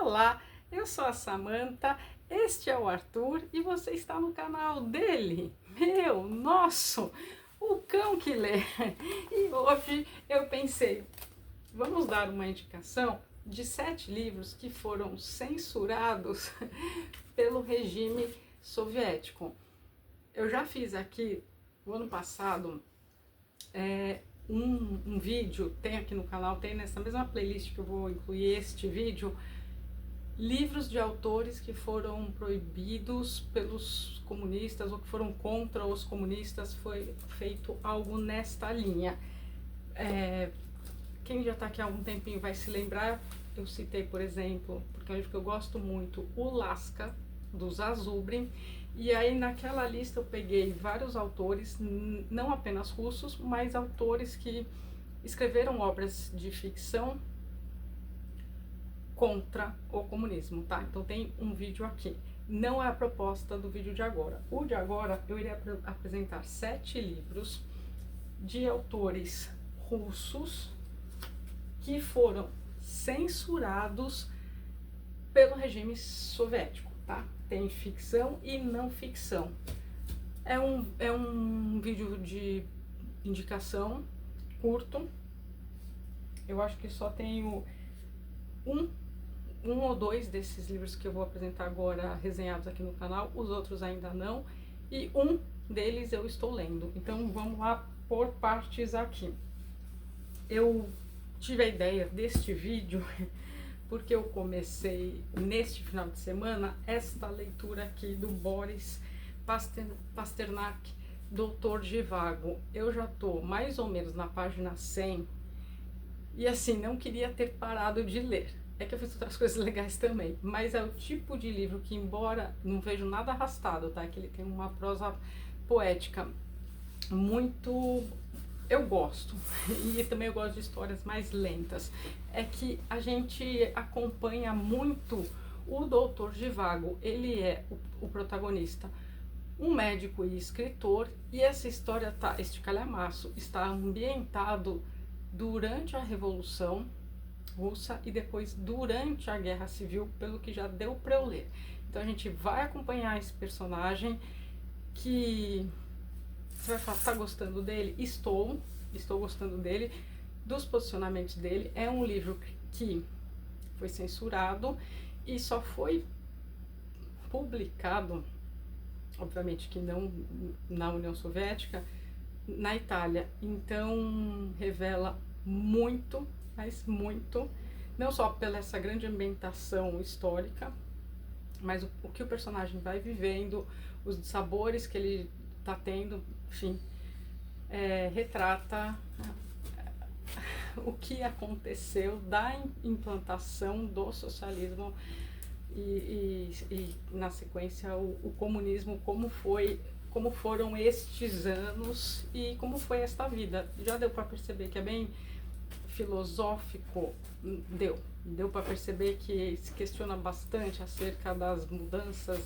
Olá, eu sou a Samantha, este é o Arthur e você está no canal dele, meu, nosso, o cão que lê. E hoje eu pensei, vamos dar uma indicação de 7 livros que foram censurados pelo regime soviético. Eu já fiz aqui, no ano passado, um vídeo, tem aqui no canal, tem nessa mesma playlist que eu vou incluir este vídeo, livros de autores que foram proibidos pelos comunistas ou que foram contra os comunistas. Foi feito algo nesta linha. Quem já está aqui há algum tempinho vai se lembrar, eu citei, por exemplo, porque é um livro que eu gosto muito, o Laska, do Zazubrin, e aí naquela lista eu peguei vários autores, não apenas russos, mas autores que escreveram obras de ficção contra o comunismo, tá? Então tem um vídeo aqui. Não é a proposta do vídeo de agora. O de agora eu irei apresentar 7 livros de autores russos que foram censurados pelo regime soviético, tá? Tem ficção e não ficção. É um vídeo de indicação curto. Eu acho que só tenho um ou dois desses livros que eu vou apresentar agora resenhados aqui no canal, os outros ainda não, e um deles eu estou lendo. Então vamos lá por partes aqui. Eu tive a ideia deste vídeo porque eu comecei neste final de semana esta leitura aqui do Boris Pasternak, Doutor Zhivago. Eu já tô mais ou menos na página 100 e assim, não queria ter parado de ler. É que eu fiz outras coisas legais também, mas é o tipo de livro que, embora não vejo nada arrastado, tá? Que ele tem uma prosa poética muito... eu gosto. E também eu gosto de histórias mais lentas. É que a gente acompanha muito o Doutor Zhivago. Ele é o protagonista, um médico e escritor, e essa história, este calhamaço, está ambientado durante a Revolução Russa e depois durante a Guerra Civil, pelo que já deu para eu ler. Então a gente vai acompanhar esse personagem que você vai falar, tá gostando dele? Estou gostando dele, dos posicionamentos dele. É um livro que foi censurado e só foi publicado, obviamente que não na União Soviética, na Itália. Então revela muito, mas muito, não só pela essa grande ambientação histórica, mas o que o personagem vai vivendo, os sabores que ele está tendo, enfim, retrata o que aconteceu da implantação do socialismo e na sequência o comunismo, como foram estes anos e como foi esta vida. Já deu para perceber que é bem filosófico, deu para perceber que se questiona bastante acerca das mudanças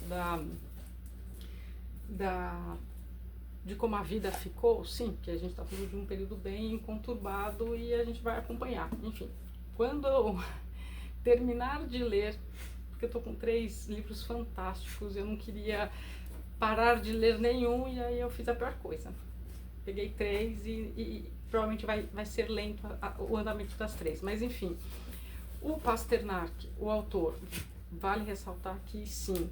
de como a vida ficou, sim, que a gente está falando de um período bem conturbado e a gente vai acompanhar. Enfim, quando eu terminar de ler, porque eu tô com 3 livros fantásticos, eu não queria parar de ler nenhum, e aí eu fiz a pior coisa. Peguei 3 e provavelmente vai ser lento o andamento das 3, mas enfim. O Pasternak, o autor, vale ressaltar que sim,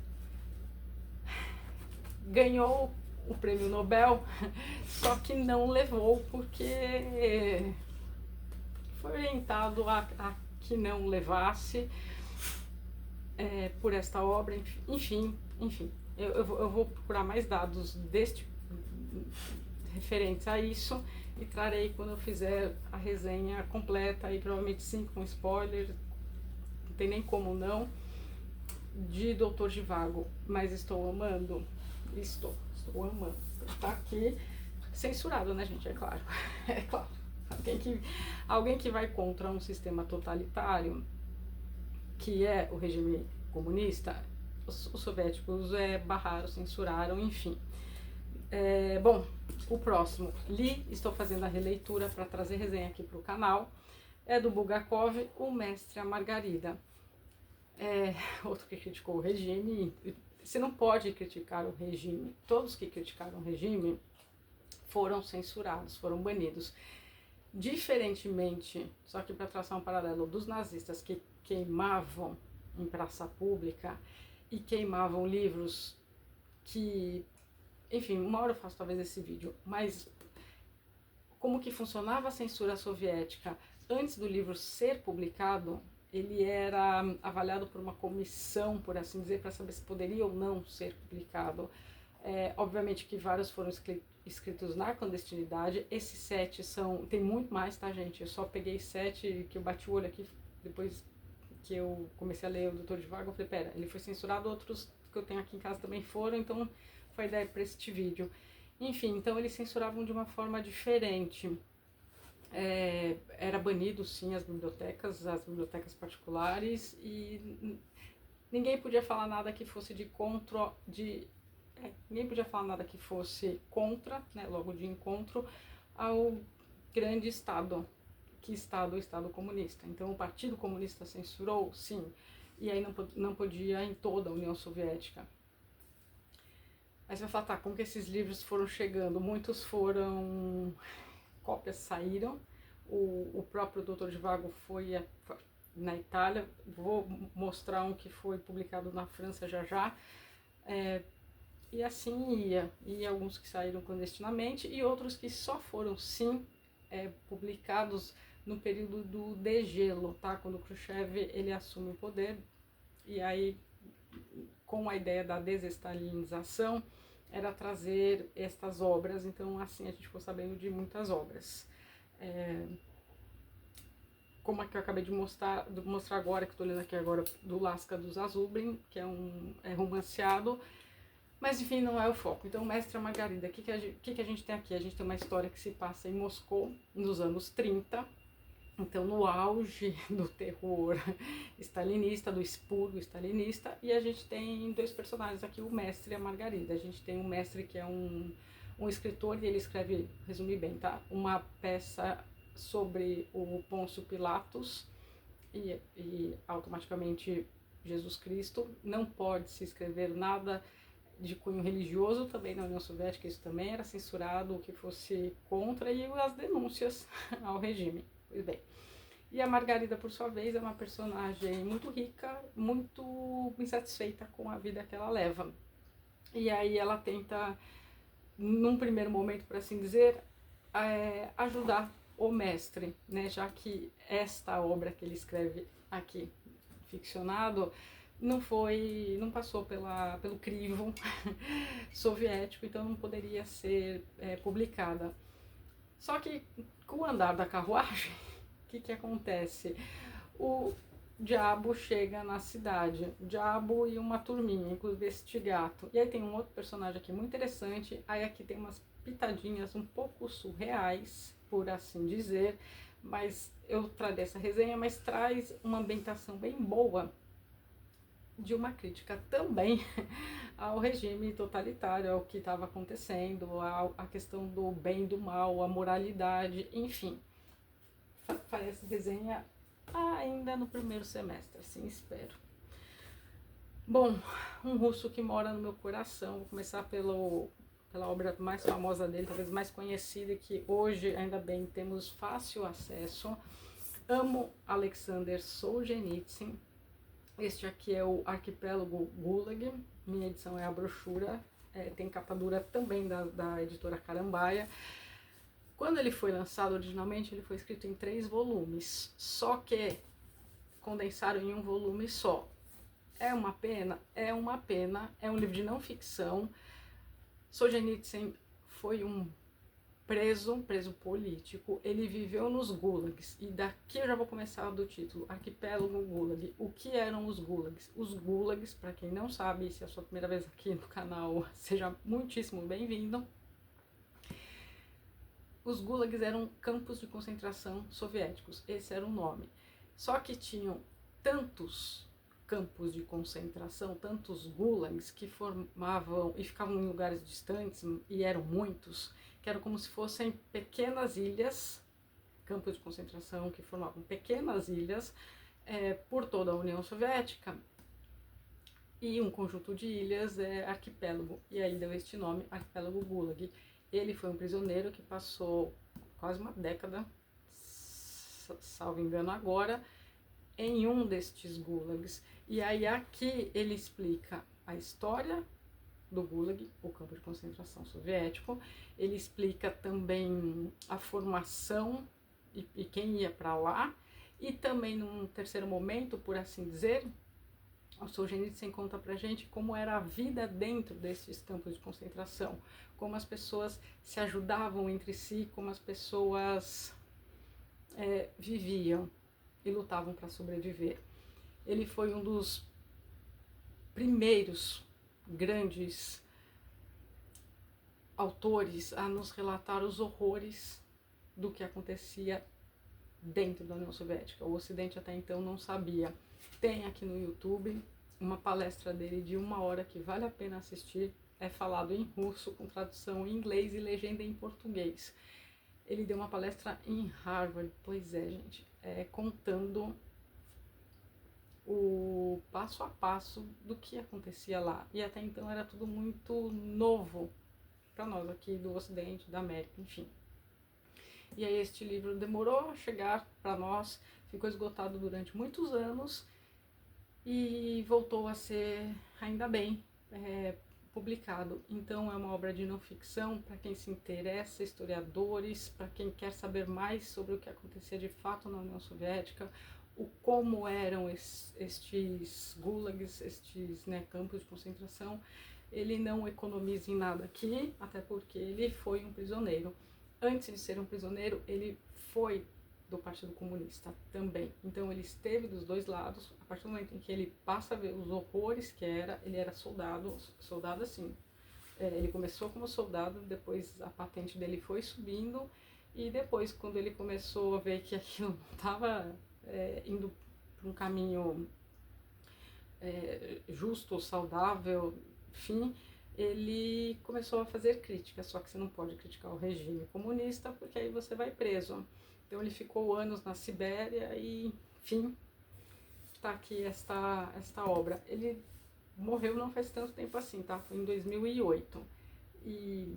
ganhou o prêmio Nobel, só que não levou porque foi orientado a que não levasse por esta obra, enfim. Eu vou procurar mais dados referentes a isso e trarei quando eu fizer a resenha completa, aí provavelmente sim com spoiler, não tem nem como não, de Doutor Zhivago. Mas estou amando, estou amando. Tá aqui censurado, né, gente? É claro, é claro. Alguém que vai contra um sistema totalitário, que é o regime comunista, os soviéticos barraram, censuraram, enfim. Bom, o próximo, estou fazendo a releitura para trazer resenha aqui para o canal, é do Bulgakov, O Mestre e a Margarida. outro que criticou o regime. Você não pode criticar o regime. Todos que criticaram o regime foram censurados, foram banidos. Diferentemente, só que para traçar um paralelo, dos nazistas que queimavam em praça pública e queimavam livros que, enfim, uma hora eu faço talvez esse vídeo, mas como que funcionava a censura soviética antes do livro ser publicado, ele era avaliado por uma comissão, por assim dizer, para saber se poderia ou não ser publicado. Obviamente que vários foram escritos na clandestinidade. Esses 7 são... Tem muito mais, tá, gente? Eu só peguei 7 que eu bati o olho aqui depois que eu comecei a ler o Doutor Zhivago. Eu falei, pera, ele foi censurado, outros que eu tenho aqui em casa também foram, então foi a ideia para este vídeo. Enfim, então eles censuravam de uma forma diferente. Era banido, sim, as bibliotecas particulares, e ninguém podia falar nada que fosse ninguém podia falar nada que fosse contra, né, logo de encontro ao grande Estado. Que Estado? O Estado comunista. Então o Partido Comunista censurou, sim, e aí não podia em toda a União Soviética. Aí você vai falar, tá, como que esses livros foram chegando? Muitos foram... cópias saíram, o próprio Doutor Zhivago foi na Itália, vou mostrar um que foi publicado na França já, e assim ia, e alguns que saíram clandestinamente, e outros que só foram, sim, publicados no período do degelo, tá? Quando Khrushchev ele assume o poder, e aí, com a ideia da desestalinização, era trazer estas obras, então assim a gente ficou sabendo de muitas obras. Como é que eu acabei de mostrar agora, que estou lendo aqui agora, do Láska do Zazubin, que é romanceado, mas enfim, não é o foco. Então, Mestre Margarida, o que a gente tem aqui? A gente tem uma história que se passa em Moscou, nos anos 30, então no auge do terror stalinista, do expurgo stalinista, e a gente tem 2 personagens aqui, o Mestre e a Margarida. A gente tem o Mestre, que é um escritor, e ele escreve, resumir bem, tá? Uma peça sobre o Pôncio Pilatos e automaticamente Jesus Cristo. Não pode se escrever nada de cunho religioso também na União Soviética, isso também era censurado, o que fosse contra, e as denúncias ao regime. Pois bem. E a Margarida, por sua vez, é uma personagem muito rica, muito insatisfeita com a vida que ela leva. E aí ela tenta, num primeiro momento, por assim dizer, ajudar o mestre, né? Já que esta obra que ele escreve aqui, ficcionado, não passou pelo crivo soviético, então não poderia ser publicada. Só que com o andar da carruagem, o que acontece? O diabo chega na cidade, o diabo e uma turminha, inclusive este gato. E aí tem um outro personagem aqui muito interessante, aí aqui tem umas pitadinhas um pouco surreais, por assim dizer, mas eu trago essa resenha, mas traz uma ambientação bem boa de uma crítica também ao regime totalitário, ao que estava acontecendo, à questão do bem e do mal, a moralidade, enfim. Farei essa resenha ainda no primeiro semestre, assim espero. Bom, um russo que mora no meu coração, vou começar pela obra mais famosa dele, talvez mais conhecida, e que hoje, ainda bem, temos fácil acesso. Amo Alexander Solzhenitsyn. Este aqui é o Arquipélago Gulag, minha edição é a brochura, tem capa dura também da editora Carambaia. Quando ele foi lançado originalmente, ele foi escrito em 3 volumes, só que condensaram em um volume só. É uma pena? É uma pena, é um livro de não ficção. Solzhenitsyn foi um preso político, ele viveu nos gulags, e daqui eu já vou começar do título, Arquipélago Gulag. O que eram os gulags? Os gulags, para quem não sabe, se é a sua primeira vez aqui no canal, seja muitíssimo bem-vindo. Os gulags eram campos de concentração soviéticos, esse era o nome. Só que tinham tantos campos de concentração, tantos gulags que formavam e ficavam em lugares distantes, e eram muitos, que eram como se fossem pequenas ilhas, campos de concentração que formavam pequenas ilhas por toda a União Soviética, e um conjunto de ilhas é arquipélago, e aí deu este nome, Arquipélago Gulag. Ele foi um prisioneiro que passou quase uma década, salvo engano agora, em um destes gulags. E aí aqui ele explica a história do Gulag, o campo de concentração soviético, ele explica também a formação e quem ia para lá, e também num terceiro momento, por assim dizer, o Solzhenitsyn conta pra gente como era a vida dentro desses campos de concentração, como as pessoas se ajudavam entre si, como as pessoas viviam e lutavam para sobreviver. Ele foi um dos primeiros grandes autores a nos relatar os horrores do que acontecia dentro da União Soviética. O Ocidente até então não sabia. Tem aqui no YouTube uma palestra dele de 1 hora que vale a pena assistir. É falado em russo, com tradução em inglês e legenda em português. Ele deu uma palestra em Harvard, pois é, gente, contando o passo a passo do que acontecia lá. E até então era tudo muito novo para nós aqui do Ocidente, da América, enfim. E aí este livro demorou a chegar para nós, ficou esgotado durante muitos anos e voltou a ser, ainda bem, publicado. Então é uma obra de não ficção para quem se interessa, historiadores, para quem quer saber mais sobre o que acontecia de fato na União Soviética, como eram estes gulags, estes campos de concentração. Ele não economiza em nada aqui, até porque ele foi um prisioneiro. Antes de ser um prisioneiro, ele foi do Partido Comunista também. Então ele esteve dos dois lados. A partir do momento em que ele passa a ver os horrores que era, ele era soldado assim. Ele começou como soldado, depois a patente dele foi subindo, e depois, quando ele começou a ver que aquilo não estava indo para um caminho justo, saudável, enfim, ele começou a fazer críticas, só que você não pode criticar o regime comunista, porque aí você vai preso. Então ele ficou anos na Sibéria e, enfim, está aqui esta obra. Ele morreu não faz tanto tempo assim, tá? Foi em 2008. E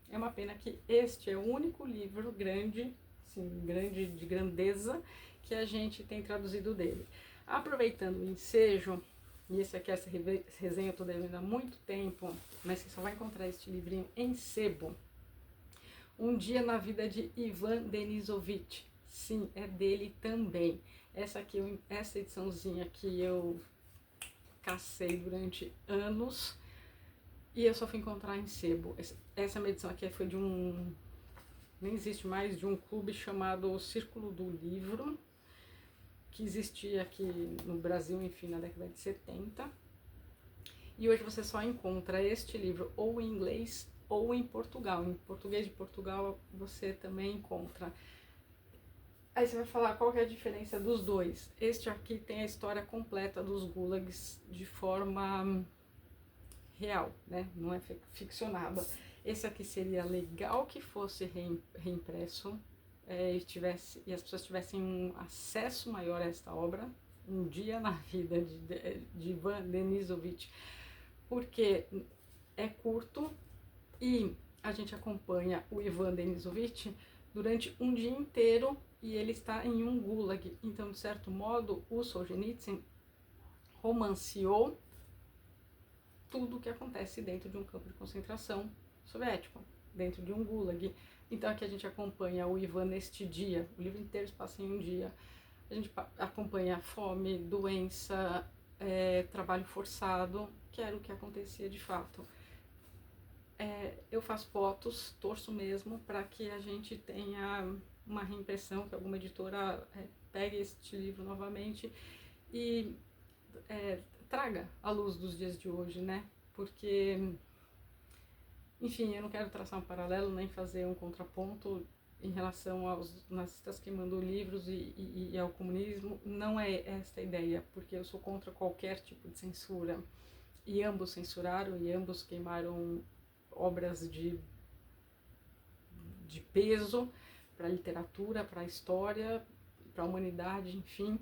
é uma pena que este é o único livro grande, assim, grande de grandeza, que a gente tem traduzido dele. Aproveitando o ensejo, e essa resenha eu estou devendo há muito tempo, mas você só vai encontrar este livrinho em sebo. Um Dia na Vida de Ivan Denisovich. Sim, é dele também. Essa ediçãozinha que eu cacei durante anos e eu só fui encontrar em sebo. Essa edição aqui foi de nem existe mais, de um clube chamado Círculo do Livro, que existia aqui no Brasil, enfim, na década de 70. E hoje você só encontra este livro ou em inglês ou em Portugal. Em português de Portugal você também encontra. Aí você vai falar qual que é a diferença dos dois. Este aqui tem a história completa dos gulags de forma real, né? Não é ficcionada. Esse aqui seria legal que fosse reimpresso e as pessoas tivessem um acesso maior a esta obra. Um Dia na Vida de Ivan Denisovich, porque é curto e a gente acompanha o Ivan Denisovich durante um dia inteiro e ele está em um gulag. Então, de certo modo, o Solzhenitsyn romanceou tudo o que acontece dentro de um campo de concentração soviético, dentro de um gulag. Então aqui a gente acompanha o Ivan neste dia, o livro inteiro se passa em um dia. A gente acompanha fome, doença, trabalho forçado, que era o que acontecia de fato. Eu faço votos, torço mesmo, para que a gente tenha uma reimpressão, que alguma editora pegue este livro novamente e traga à luz dos dias de hoje, né? Porque, enfim, eu não quero traçar um paralelo nem fazer um contraponto em relação aos nazistas queimando livros e ao comunismo. Não é esta a ideia, porque eu sou contra qualquer tipo de censura. E ambos censuraram e ambos queimaram obras de peso para a literatura, para a história, para a humanidade, enfim.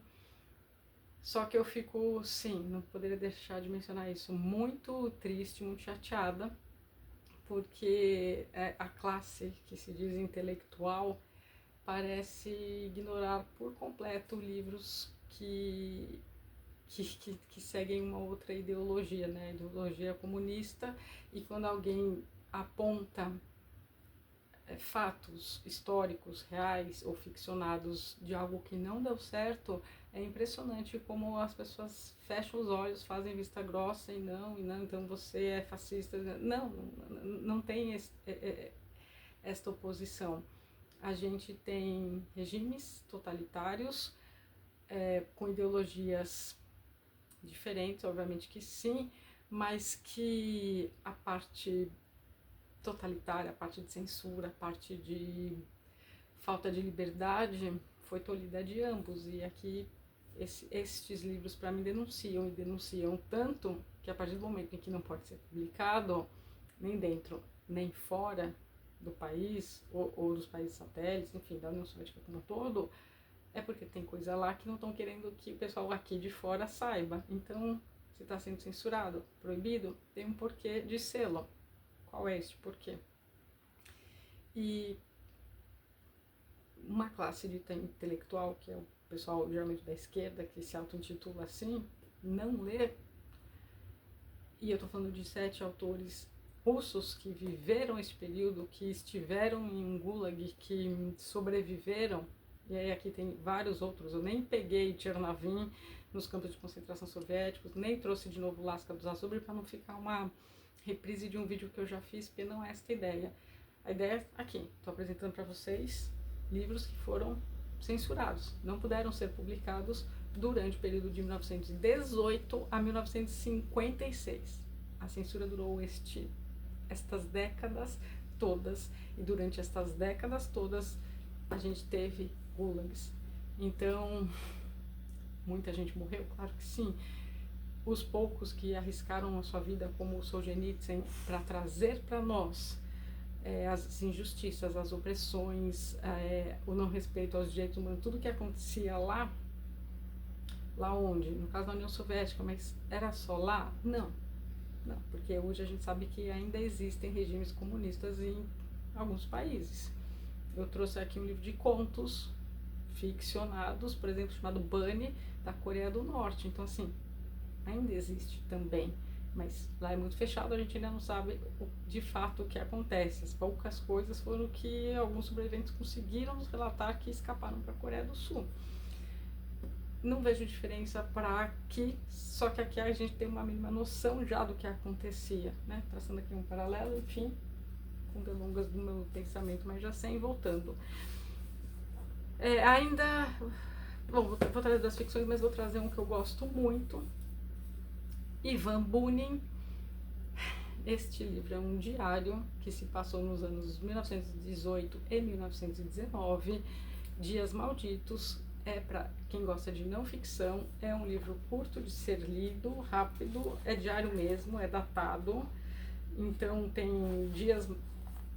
Só que eu fico, sim, não poderia deixar de mencionar isso, muito triste, muito chateada, porque a classe que se diz intelectual parece ignorar por completo livros que seguem uma outra ideologia, né? Ideologia comunista, e quando alguém aponta fatos históricos, reais ou ficcionados de algo que não deu certo, é impressionante como as pessoas fecham os olhos, fazem vista grossa e não, então você é fascista. Não, não tem esta oposição. A gente tem regimes totalitários com ideologias diferentes, obviamente que sim, mas que a parte totalitária, a parte de censura, a parte de falta de liberdade foi tolhida de ambos. E aqui estes livros para mim denunciam, e denunciam tanto que a partir do momento em que não pode ser publicado, nem dentro nem fora do país, ou dos países satélites, enfim, da União Soviética como um todo, é porque tem coisa lá que não estão querendo que o pessoal aqui de fora saiba. Então, se está sendo censurado, proibido, tem um porquê de selo. Qual é este porquê? E uma classe de intelectual, que é o pessoal geralmente da esquerda, que se auto-intitula assim, não lê. E eu estou falando de 7 autores russos que viveram esse período, que estiveram em um gulag, que sobreviveram. E aí aqui tem vários outros. Eu nem peguei Chernovin nos campos de concentração soviéticos, nem trouxe de novo Lasca dos Azubri para não ficar uma reprise de um vídeo que eu já fiz, porque não é esta a ideia. A ideia é aqui, estou apresentando para vocês livros que foram censurados, não puderam ser publicados durante o período de 1918 a 1956. A censura durou estas décadas todas, e durante estas décadas todas a gente teve gulags. Então, muita gente morreu, claro que sim. Os poucos que arriscaram a sua vida, como o Solzhenitsyn, para trazer para nós as injustiças, as opressões, o não respeito aos direitos humanos, tudo que acontecia lá onde? No caso da União Soviética, mas era só lá? Não, porque hoje a gente sabe que ainda existem regimes comunistas em alguns países. Eu trouxe aqui um livro de contos ficcionados, por exemplo, chamado Bunny, da Coreia do Norte. Então, assim, ainda existe também, mas lá é muito fechado, a gente ainda não sabe de fato o que acontece. As poucas coisas foram que alguns sobreviventes conseguiram nos relatar que escaparam para a Coreia do Sul. Não vejo diferença para aqui, só que aqui a gente tem uma mínima noção já do que acontecia, né? Traçando aqui um paralelo, enfim, com delongas do meu pensamento, mas já sem, voltando. Bom, vou trazer das ficções, mas vou trazer um que eu gosto muito, Ivan Bunin. Este livro é um diário que se passou nos anos 1918 e 1919, Dias Malditos. É para quem gosta de não ficção, é um livro curto de ser lido, rápido, é diário mesmo, é datado, então tem dias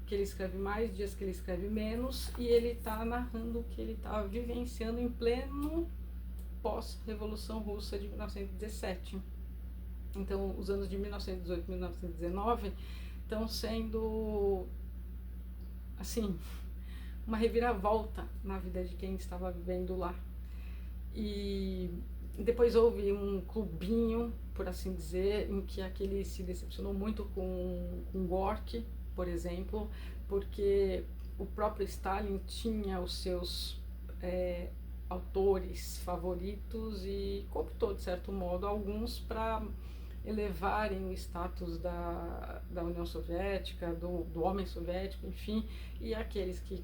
que ele escreve mais, dias que ele escreve menos, e ele está narrando o que ele está vivenciando em pleno pós-Revolução Russa de 1917. Então, os anos de 1918 e 1919 estão sendo, assim, uma reviravolta na vida de quem estava vivendo lá. E depois houve um clubinho, por assim dizer, em que aquele se decepcionou muito com Gorky, por exemplo, porque o próprio Stalin tinha os seus autores favoritos e cooptou, de certo modo, alguns para elevarem o status da União Soviética, do homem soviético, enfim, e aqueles que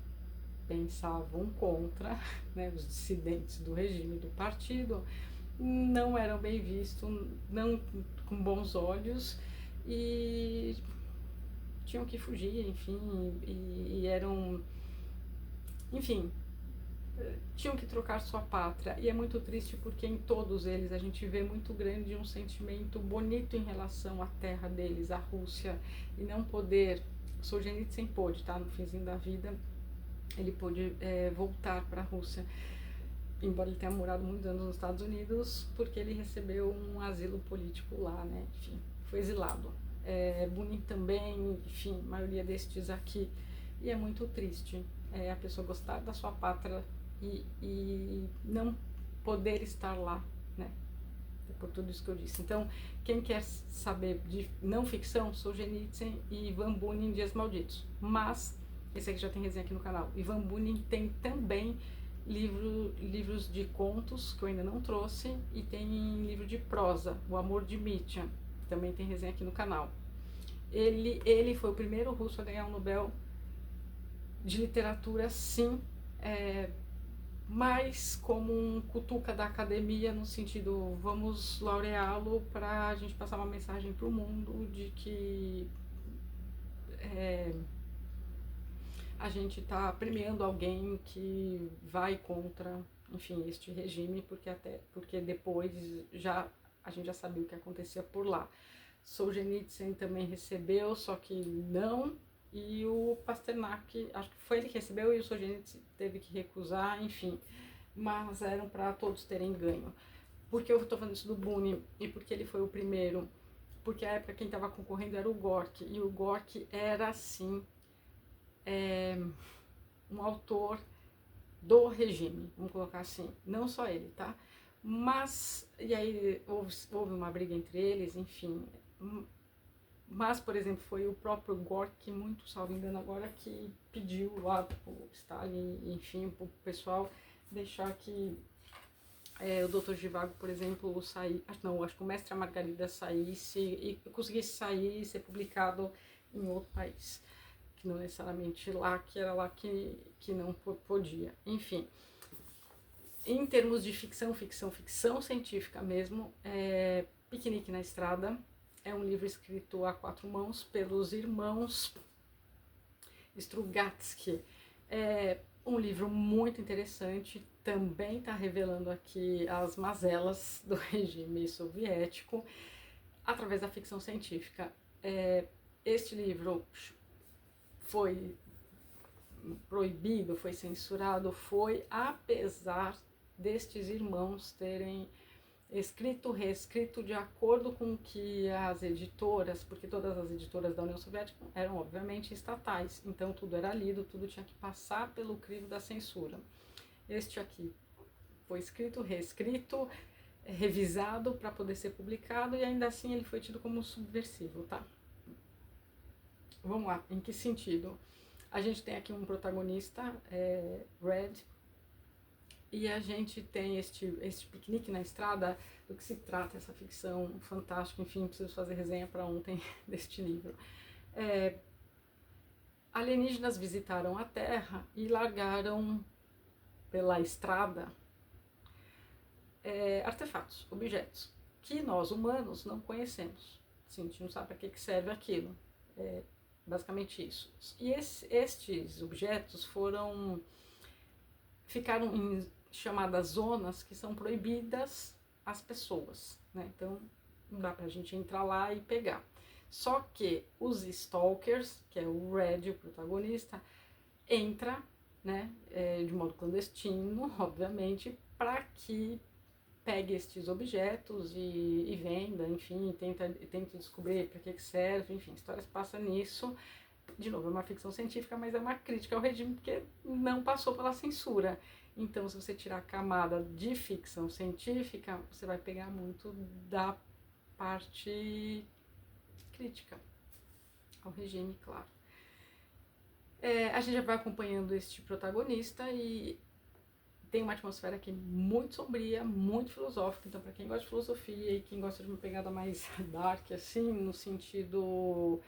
pensavam contra, né, os dissidentes do regime, do partido, não eram bem vistos, não com bons olhos, e tinham que fugir, enfim, e eram, enfim, tinham que trocar sua pátria. E é muito triste porque em todos eles a gente vê muito grande um sentimento bonito em relação à terra deles, à Rússia, e não poder. Solzhenitsyn pôde, tá? No finzinho da vida ele pôde voltar para a Rússia. embora ele tenha morado muitos anos nos Estados Unidos, porque ele recebeu um asilo político lá, né? Enfim, foi exilado. Bunin também, enfim, a maioria destes aqui. E é muito triste a pessoa gostar da sua pátria e não poder estar lá, né? Por tudo isso que eu disse. Então, quem quer saber de não ficção, Solzhenitsyn e Ivan Bunin, Dias Malditos. Mas, esse aqui já tem resenha aqui no canal. Ivan Bunin tem também livros de contos, que eu ainda não trouxe, e tem livro de prosa, O Amor de Mitya, que também tem resenha aqui no canal. Ele foi o primeiro russo a ganhar o Nobel de Literatura, sim, mais como um cutuca da academia, no sentido, vamos laureá-lo para a gente passar uma mensagem para o mundo de que a gente está premiando alguém que vai contra, enfim, este regime, porque depois a gente já sabia o que acontecia por lá. Solzhenitsyn também recebeu, só que não, e o Pasternak, acho que foi ele que recebeu e o Solzhenitsyn teve que recusar, enfim, mas eram para todos terem ganho. Por que eu estou falando isso do Bunin? E porque ele foi o primeiro? Porque a época quem estava concorrendo era o Gorky, e o Gorky era, assim, um autor do regime, vamos colocar assim, não só ele, tá? Mas, e aí houve uma briga entre eles, enfim, mas, por exemplo, foi o próprio Gorky, muito salvo engano agora, que pediu lá pro Stalin, enfim, pro pessoal deixar que o Dr. Zhivago, por exemplo, acho que o Mestre e a Margarida saísse e conseguisse sair e ser publicado em outro país, que não necessariamente lá, que era lá que não podia. Enfim, em termos de ficção científica mesmo, Piquenique na Estrada é um livro escrito a 4 mãos pelos irmãos Strugatsky. É um livro muito interessante, também está revelando aqui as mazelas do regime soviético através da ficção científica. Este livro foi proibido, foi censurado, apesar destes irmãos terem escrito, reescrito de acordo com que as editoras, porque todas as editoras da União Soviética eram obviamente estatais, então tudo era lido, tudo tinha que passar pelo crivo da censura. Este aqui foi escrito, reescrito, revisado para poder ser publicado e ainda assim ele foi tido como subversivo, tá? Vamos lá, em que sentido? A gente tem aqui um protagonista, Red, e a gente tem este Piquenique na Estrada. Do que se trata essa ficção fantástica, enfim, preciso fazer resenha para ontem deste livro. Alienígenas visitaram a Terra e largaram pela estrada artefatos, objetos, que nós humanos não conhecemos. Assim, a gente não sabe para que serve aquilo. Basicamente isso. E estes objetos ficaram em chamadas zonas que são proibidas às pessoas, né? Então não dá pra gente entrar lá e pegar. Só que os stalkers, que é o Red, o protagonista, entra, né, de modo clandestino, obviamente, para que pegue estes objetos e venda, enfim, tenta descobrir para que serve, enfim, a história se passa nisso. De novo, é uma ficção científica, mas é uma crítica ao regime porque não passou pela censura. Então, se você tirar a camada de ficção científica, você vai pegar muito da parte crítica ao regime, claro. A gente já vai acompanhando este protagonista e tem uma atmosfera aqui muito sombria, muito filosófica. Então, para quem gosta de filosofia e quem gosta de uma pegada mais dark, assim, no sentido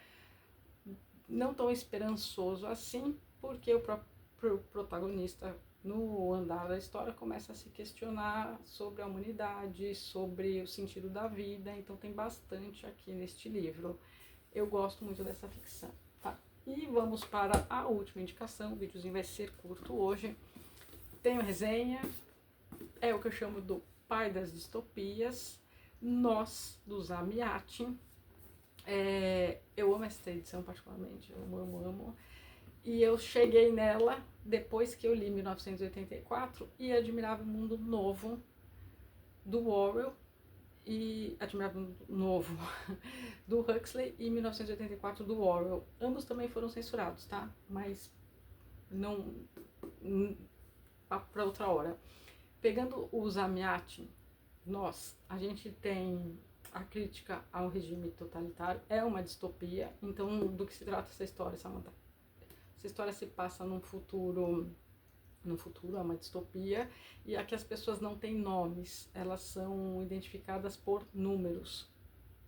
não tão esperançoso assim, porque o próprio protagonista, no andar da história, começa a se questionar sobre a humanidade, sobre o sentido da vida. Então tem bastante aqui neste livro. Eu gosto muito dessa ficção, tá? E vamos para a última indicação. O videozinho vai ser curto hoje. Tenho resenha, é o que eu chamo do pai das distopias, Nós, do Zamyatin. Eu amo essa edição particularmente, eu amo. E eu cheguei nela depois que eu li 1984 e Admirável Mundo Novo, do Orwell, e Admirável Mundo Novo, do Huxley, e 1984, do Orwell. Ambos também foram censurados, tá? Mas não para outra hora. Pegando o Zamiatin, a gente tem a crítica ao regime totalitário, é uma distopia. Então, do que se trata essa história, Samantha? Essa história se passa num futuro é uma distopia, e aqui as pessoas não têm nomes, elas são identificadas por números.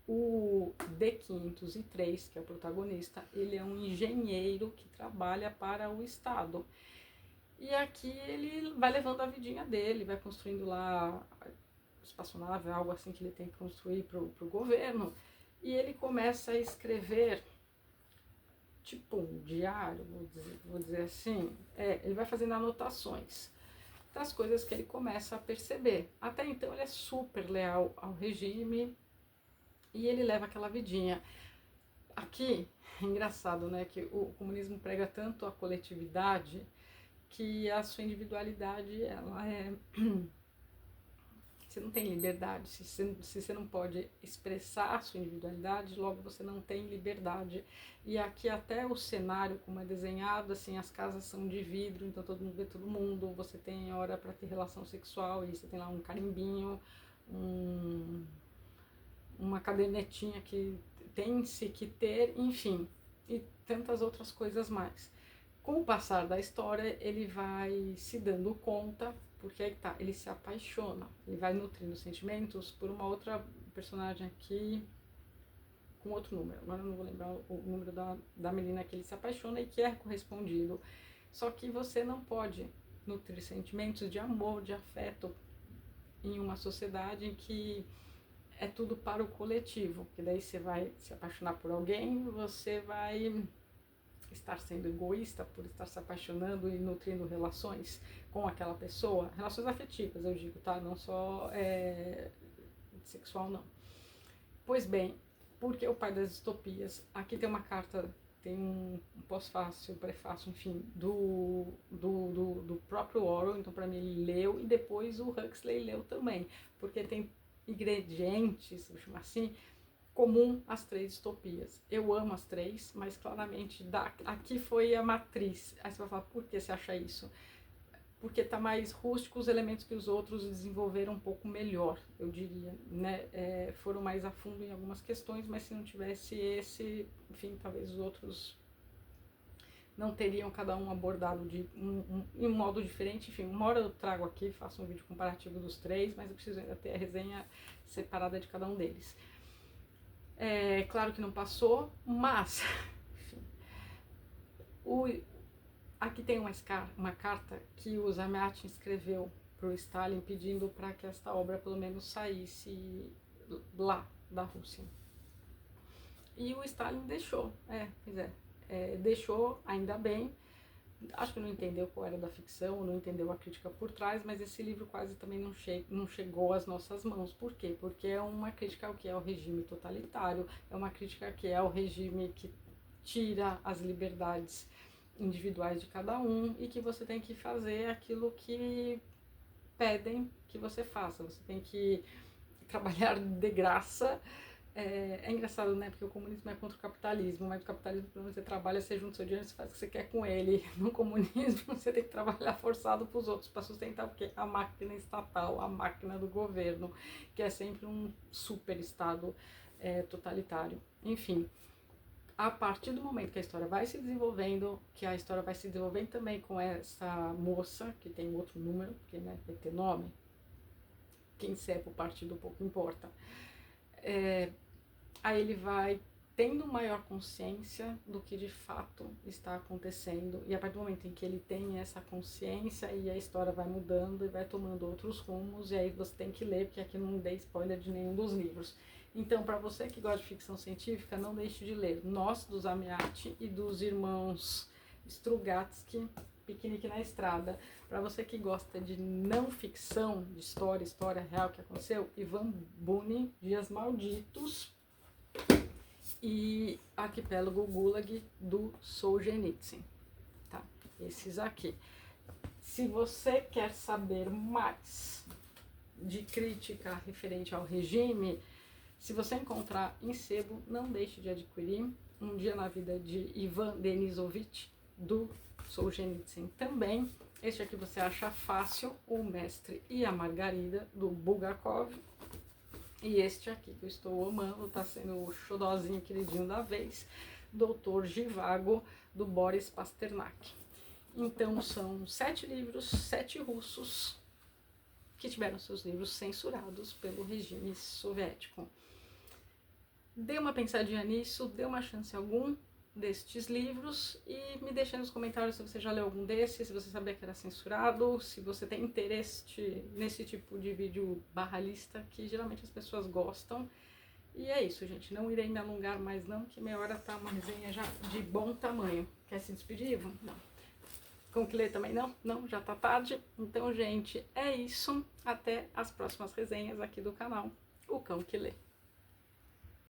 O D503, que é o protagonista, ele é um engenheiro que trabalha para o Estado. E aqui ele vai levando a vidinha dele, vai construindo lá espaçonave, algo assim que ele tem que construir para o governo, e ele começa a escrever tipo um diário, vou dizer assim. Ele vai fazendo anotações das coisas que ele começa a perceber. Até então ele é super leal ao regime e ele leva aquela vidinha. Aqui, é engraçado, né, que o comunismo prega tanto a coletividade que a sua individualidade, ela é... Você não tem liberdade. Se você não pode expressar a sua individualidade, logo você não tem liberdade. E aqui até o cenário, como é desenhado, assim, as casas são de vidro, então todo mundo vê todo mundo, você tem hora para ter relação sexual, e você tem lá um carimbinho, uma cadernetinha que tem-se que ter, enfim, e tantas outras coisas mais. Com o passar da história, ele vai se dando conta, porque aí tá, ele se apaixona, ele vai nutrindo sentimentos por uma outra personagem aqui, com outro número. Agora eu não vou lembrar o número da menina que ele se apaixona e que é correspondido. Só que você não pode nutrir sentimentos de amor, de afeto, em uma sociedade em que é tudo para o coletivo, que daí você vai se apaixonar por alguém, você vai estar sendo egoísta por estar se apaixonando e nutrindo relações com aquela pessoa, relações afetivas, eu digo, tá? Não só sexual, não. Pois bem, porque o pai das distopias, aqui tem uma carta, tem um pós-fácil, prefácio, enfim, do próprio Orwell, então para mim ele leu, e depois o Huxley leu também, porque tem ingredientes, vou chamar assim, comum às três distopias. Eu amo as três, mas claramente aqui foi a matriz. Aí você vai falar, por que você acha isso? Porque tá mais rústico os elementos que os outros desenvolveram um pouco melhor, eu diria, né? Foram mais a fundo em algumas questões, mas se não tivesse esse, enfim, talvez os outros não teriam cada um abordado de um modo diferente. Enfim, uma hora eu trago aqui, faço um vídeo comparativo dos três, mas eu preciso ainda ter a resenha separada de cada um deles. Claro que não passou, mas enfim, aqui tem uma carta que o Zamiatin escreveu para o Stalin pedindo para que esta obra pelo menos saísse lá da Rússia. E o Stalin deixou, deixou, ainda bem. Acho que não entendeu qual era da ficção, não entendeu a crítica por trás, mas esse livro quase também não chegou às nossas mãos. Por quê? Porque é uma crítica ao que é o regime totalitário, é uma crítica que é o regime que tira as liberdades individuais de cada um e que você tem que fazer aquilo que pedem que você faça. Você tem que trabalhar de graça. É engraçado, né? Porque o comunismo é contra o capitalismo, mas o capitalismo, quando você trabalha, você junta seu dinheiro, você faz o que você quer com ele. No comunismo, você tem que trabalhar forçado para os outros, para sustentar o quê? A máquina estatal, a máquina do governo, que é sempre um super estado totalitário. Enfim, a partir do momento que a história vai se desenvolvendo, que a história vai se desenvolvendo também com essa moça, que tem outro número, porque né, vai ter nome, quem serve o partido pouco importa. Aí ele vai tendo maior consciência do que de fato está acontecendo, e a partir do momento em que ele tem essa consciência, e a história vai mudando e vai tomando outros rumos, e aí você tem que ler, porque aqui não dei spoiler de nenhum dos livros. Então, para você que gosta de ficção científica, não deixe de ler Nós, do Zamiatin, e dos irmãos Strugatsky, Piquenique na Estrada. Para você que gosta de não ficção, de história real que aconteceu, Ivan Bunin, Dias Malditos, e Arquipélago Gulag, do Solzhenitsyn. esses aqui. Se você quer saber mais de crítica referente ao regime, se você encontrar em sebo, não deixe de adquirir Um Dia na Vida de Ivan Denisovich, do Solzhenitsyn também. Este aqui você acha fácil, O Mestre e a Margarida, do Bulgakov. E este aqui que eu estou amando, tá sendo o xodózinho queridinho da vez, Doutor Zhivago, do Boris Pasternak. Então são 7 livros, 7 russos, que tiveram seus livros censurados pelo regime soviético. Dê uma pensadinha nisso, dê uma chance a algum destes livros e me deixe nos comentários se você já leu algum desses, se você sabia que era censurado, se você tem interesse nesse tipo de vídeo barralista, que geralmente as pessoas gostam. E é isso, gente, não irei me alongar mais não, que meia hora tá uma resenha já de bom tamanho. Quer se despedir, Ivan? Não. Cão que lê também não? Não, já tá tarde. Então, gente, é isso. Até as próximas resenhas aqui do canal O Cão que Lê.